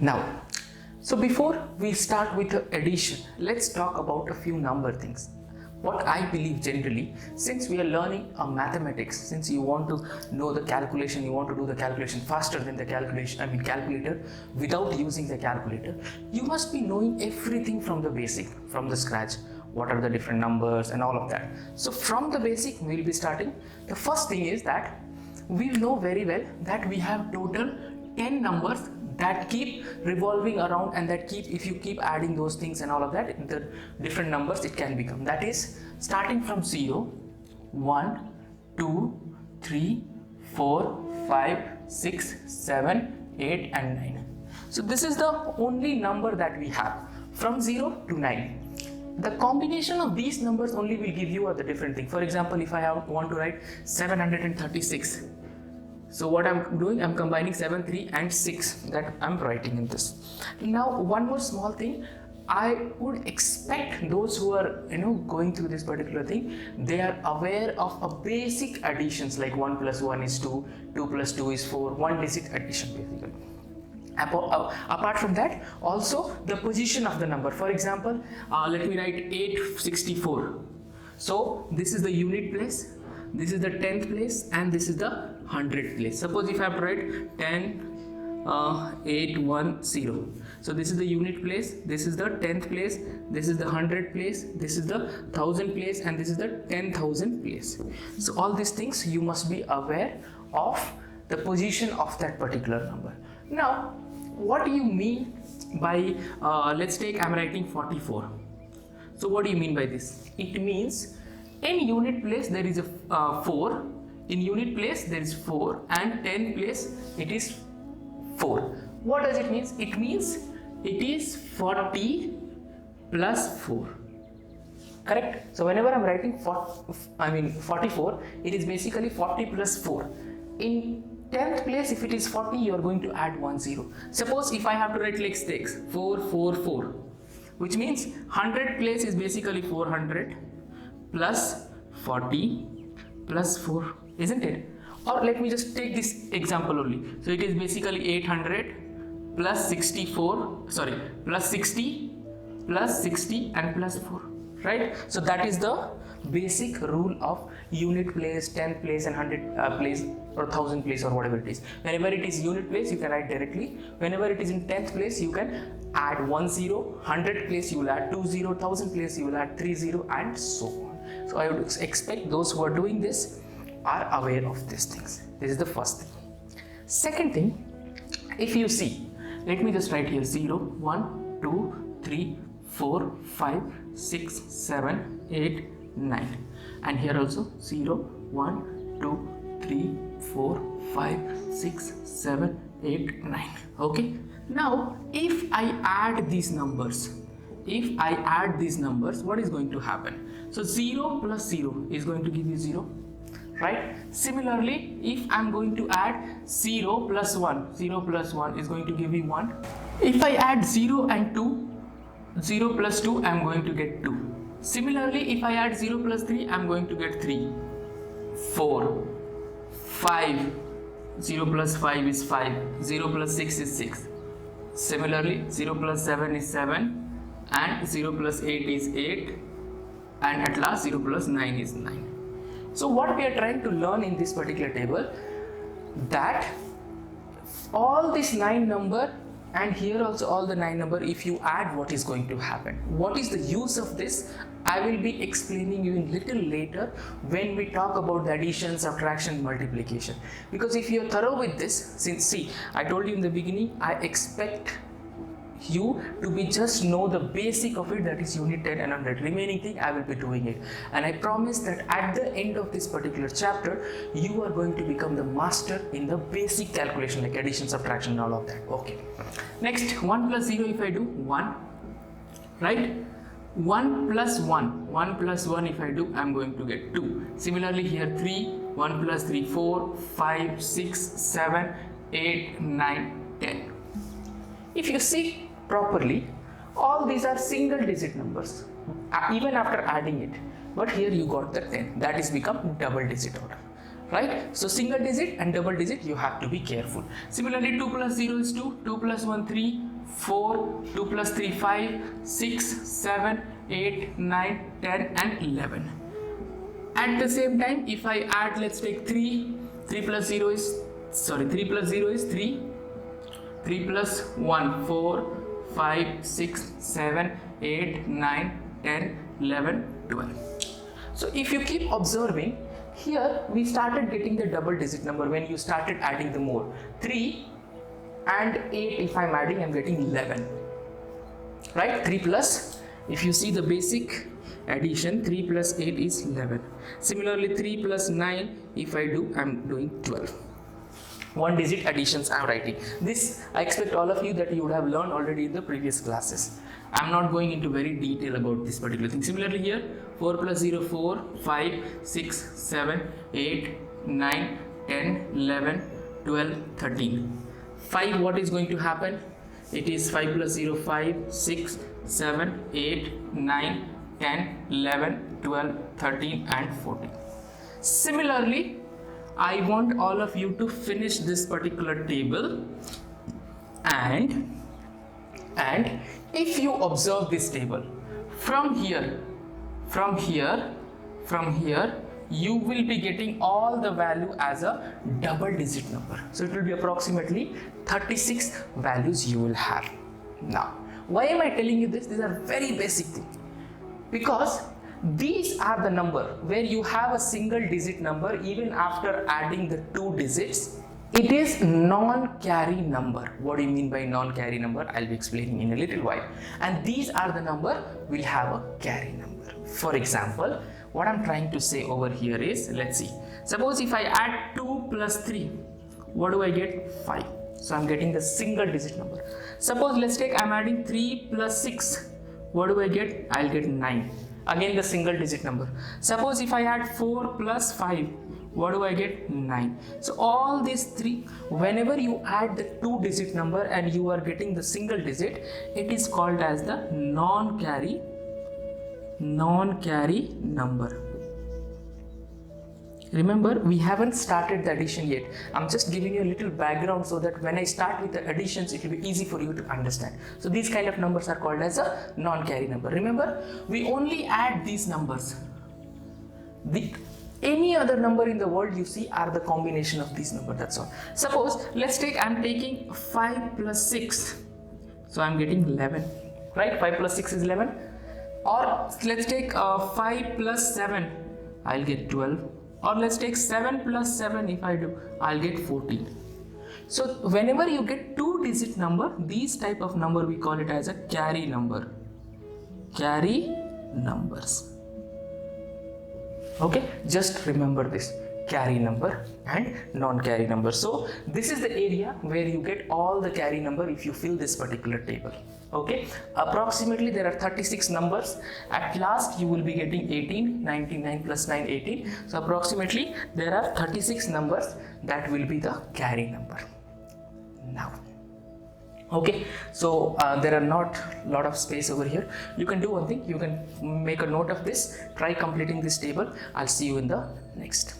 Now, so before we start with the addition, let's talk about a few number things. What I believe generally, since we are learning mathematics, since you want to know the calculation, you want to do the calculation faster than the calculator without using the calculator, you must be knowing everything from the basic, from the scratch. What are the different numbers and all of that. So from the basic, we will be starting. The first thing is that we know very well that we have total 10 numbers that keep revolving around, and that if you keep adding those things and all of that, the different numbers it can become. That is starting from 0, 1, 2, 3, 4, 5, 6, 7, 8 and 9. So this is the only number that we have from 0 to 9. The combination of these numbers only will give you the different thing. For example, if I want to write 736, so what I'm doing, I'm combining 7, 3 and 6 that I'm writing in this. Now one more small thing, I would expect those who are going through this particular thing, they are aware of a basic additions like 1 plus 1 is 2, 2 plus 2 is 4, one digit addition basically. Apart from that, also the position of the number. For example, let me write 864. So this is the unit place, this is the 10th place, and this is the 100th place. Suppose if I have to write 10, 8, 1, 0. So this is the unit place, this is the 10th place, this is the 100th place, this is the 1000th place, and this is the 10,000th place. So all these things you must be aware of the position of that particular number. Now, what do you mean by, let's take, I'm writing 44. So what do you mean by this? It means in unit place there is a 4, in unit place there is 4, and 10th place it is 4. What does it mean? It means it is 40 plus 4. Correct? So whenever I'm writing 44, it is basically 40 plus 4. In 10th place, if it is 40, you are going to add 1 0. Suppose if I have to write like 6, 4, 4, 4, which means 100th place is basically 400 plus 40 plus 4, isn't it? Or let me just take this example only. So it is basically 800 plus 64, sorry, plus 60 plus 60 and plus 4, right? So that is the basic rule of unit place, 10th place and 100th place or 1000th place or whatever it is. Whenever it is unit place, you can write directly. Whenever it is in 10th place, you can add 1 0, 100th place you will add 2 0, 1000th place you will add 3 0 and so on. So I would expect those who are doing this are aware of these things. This is the first thing. Second thing, if you see, let me just write here 0, 1, 2, 3, 4, 5, 6, 7, 8, 9, and here also 0, 1, 2, 3, 4, 5, 6, 7, 8, 9. Okay. Now, if I add these numbers, what is going to happen? So 0 plus 0 is going to give you 0, right? Similarly, if I'm going to add 0 plus 1, 0 plus 1 is going to give me 1. If I add 0 and 2, 0 plus 2, I'm going to get 2. Similarly, if I add 0 plus 3, I'm going to get 3, 4, 5, 0 plus 5 is 5, 0 plus 6 is 6. Similarly, 0 plus 7 is 7, and 0 plus 8 is 8, and at last 0 plus 9 is 9. So what we are trying to learn in this particular table, that all this 9 number and here also all the 9 number, if you add, what is going to happen? What is the use of this? I will be explaining you in little later when we talk about the addition, subtraction, multiplication. Because if you are thorough with this, since see, I told you in the beginning, I expect you to be just know the basic of it, that is unit 10 and 100. Remaining thing I will be doing it, and I promise that at the end of this particular chapter you are going to become the master in the basic calculation like addition, subtraction and all of that. Okay, next 1 plus 0, if I do 1, right? 1 plus 1 if I do, I am going to get 2. Similarly here 3, 1 plus 3, 4, 5, 6, 7, 8, 9, 10. If you see properly, all these are single digit numbers even after adding it, but here you got the 10, that is become double digit order, right? So single digit and double digit you have to be careful. Similarly 2 plus 0 is 2, 2 plus 1 3, 4, 2 plus 3, 5, 6, 7, 8, 9, 10 and 11. At the same time, if I add, let's take 3 plus 0 is 3, 3 plus 1, 4, 5, 6, 7, 8, 9, 10, 11, 12. So if you keep observing, here we started getting the double digit number when you started adding the more. 3 and 8, if I'm adding, I'm getting 11. Right? 3 plus, if you see the basic addition, 3 plus 8 is 11. Similarly, 3 plus 9, if I do, I'm doing 12. One digit additions I'm writing. This I expect all of you that you would have learned already in the previous classes. I'm not going into very detail about this particular thing. Similarly here, 4 plus 0, 4, 5, 6, 7, 8, 9, 10, 11, 12, 13. 5, what is going to happen? It is 5 plus 0, 5, 6, 7, 8, 9, 10, 11, 12, 13 and 14. Similarly, I want all of you to finish this particular table, and if you observe this table from here, you will be getting all the value as a double digit number. So it will be approximately 36 values you will have. Now, why am I telling you this? These are very basic things, because these are the number where you have a single digit number even after adding the 2 digits. It is non-carry number. What do you mean by non-carry number? I'll be explaining in a little while. And these are the number will have a carry number. For example, what I'm trying to say over here is, let's see. Suppose if I add 2 plus 3, what do I get? 5. So I'm getting the single digit number. Suppose let's take, I'm adding 3 plus 6. What do I get? I'll get 9. Again the single digit number. Suppose if I add 4 plus 5, what do I get? 9. So all these three, whenever you add the 2 digit number and you are getting the single digit, it is called as the non-carry number. Remember, we haven't started the addition yet. I'm just giving you a little background so that when I start with the additions, it will be easy for you to understand. So these kind of numbers are called as a non-carry number. Remember, we only add these numbers. Any other number in the world you see are the combination of these numbers, that's all. Suppose, let's take, I'm taking 5 plus 6. So I'm getting 11, right? 5 plus 6 is 11. Or let's take 5 plus 7, I'll get 12. Or let's take 7 plus 7, if I do, I'll get 14. So whenever you get 2 digit number, these type of number we call it as a carry number. Carry numbers. Okay, just remember this, carry number and non-carry number. So this is the area where you get all the carry number if you fill this particular table. Okay, approximately there are 36 numbers. At last you will be getting 18, 99 plus 9, 18. So approximately there are 36 numbers that will be the carry number. Now, okay, so there are not a lot of space over here. You can do one thing, you can make a note of this, try completing this table. I'll see you in the next.